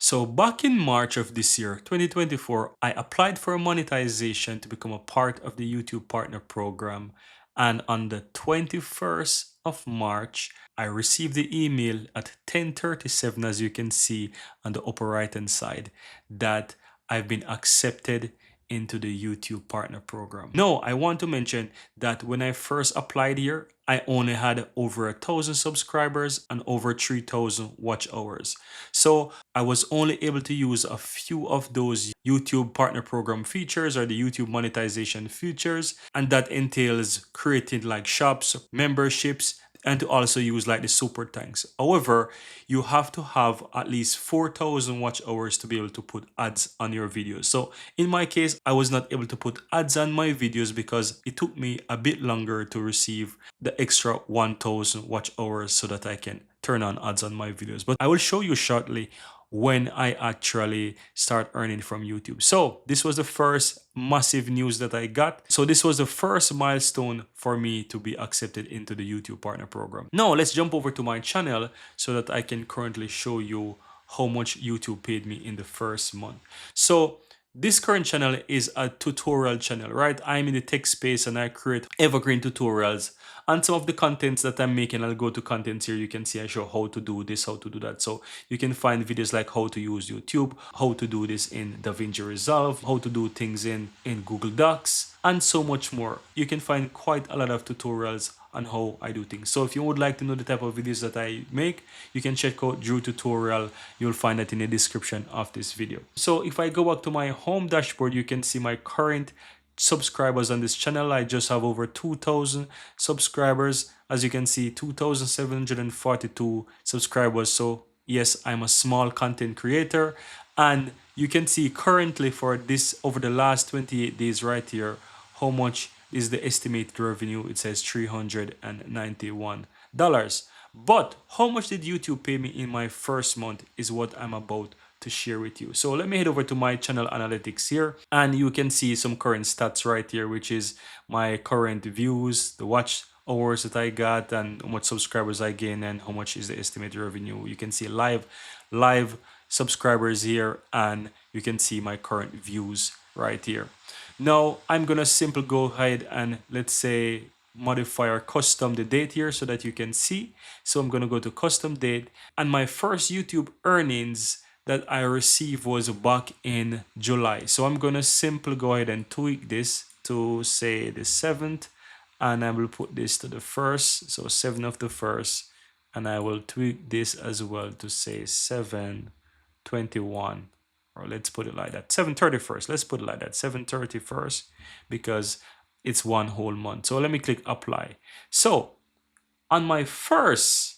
So back in March of this year, 2024, I applied for monetization to become a part of the YouTube Partner Program. And on the 21st of March, I received the email at 10:37, as you can see on the upper right hand side, that I've been accepted into the YouTube Partner Program. Now, I want to mention that when I first applied here, I only had over 1,000 subscribers and over 3,000 watch hours. So I was only able to use a few of those YouTube Partner Program features or the YouTube monetization features, and that entails creating like shops, memberships, and to also use like the super thanks. However, you have to have at least 4,000 watch hours to be able to put ads on your videos. So in my case, I was not able to put ads on my videos because it took me a bit longer to receive the extra 1,000 watch hours so that I can turn on ads on my videos. But I will show you shortly when I actually start earning from YouTube. So this was the first massive news that I got. So this was the first milestone for me to be accepted into the YouTube Partner Program. Now let's jump over to my channel so that I can currently show you how much YouTube paid me in the first month. So this current channel is a tutorial channel, right? I'm in the tech space and I create evergreen tutorials. And some of the contents that I'm making, I'll go to contents here. You can see I show how to do this, how to do that. So you can find videos like how to use YouTube, how to do this in DaVinci Resolve, how to do things in Google Docs, and so much more. You can find quite a lot of tutorials on how I do things. So if you would like to know the type of videos that I make, you can check out Drew Tutorial. You'll find that in the description of this video. So if I go back to my home dashboard, you can see my current subscribers on this channel. I just have over 2,000 subscribers. As you can see, 2,742 subscribers. So yes, I'm a small content creator, and you can see currently for this over the last 28 days right here how much is the estimated revenue. It says $391. But how much did YouTube pay me in my first month is what I'm about to share with you. So let me head over to my channel analytics here, and you can see some current stats right here, which is my current views, the watch hours that I got, and how much subscribers I gain, and how much is the estimated revenue. You can see live subscribers here, and you can see my current views right here. Now I'm gonna simply go ahead and let's say modify or custom the date here so that you can see. So I'm gonna go to custom date, and my first YouTube earnings that I received was back in July. So I'm gonna simply go ahead and tweak this to say the 7th, and I will put this to the 1st, so 7th of the 1st, and I will tweak this as well to say 7/21, or let's put it like that, 7/31st. Let's put it like that, 7/31st, because it's one whole month. So let me click apply. So on my first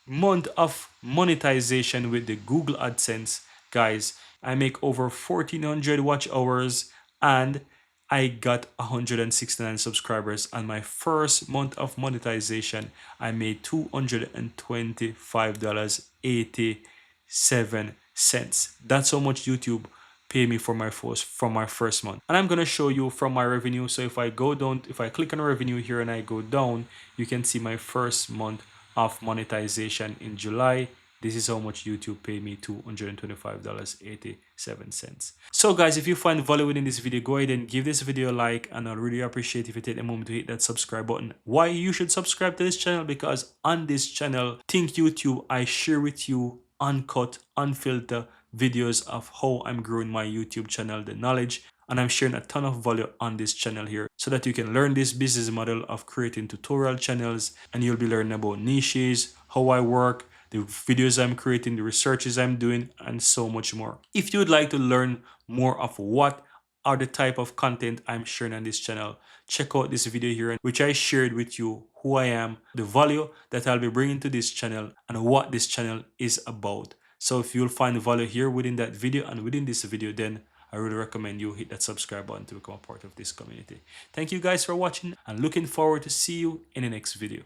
month of monetization with the Google AdSense, guys, I make over 1,400 watch hours and I got 169 subscribers. On my first month of monetization, I made $225.87. That's how much YouTube pay me for my first month. And I'm gonna show you from my revenue. So if I go down, if I click on revenue here and I go down, you can see my first month of monetization in July. This is how much YouTube paid me, $225.87. So guys, if you find value within this video, go ahead and give this video a like, and I'd really appreciate if you take a moment to hit that subscribe button. Why you should subscribe to this channel? Because on this channel, Think YouTube, I share with you uncut, unfiltered videos of how I'm growing my YouTube channel, the knowledge, and I'm sharing a ton of value on this channel here so that you can learn this business model of creating tutorial channels, and you'll be learning about niches, how I work, the videos I'm creating, the researches I'm doing, and so much more. If you would like to learn more of what are the type of content I'm sharing on this channel, check out this video here, which I shared with you who I am, the value that I'll be bringing to this channel, and what this channel is about. So if you'll find value here within that video and within this video, then I really recommend you hit that subscribe button to become a part of this community. Thank you guys for watching, and looking forward to see you in the next video.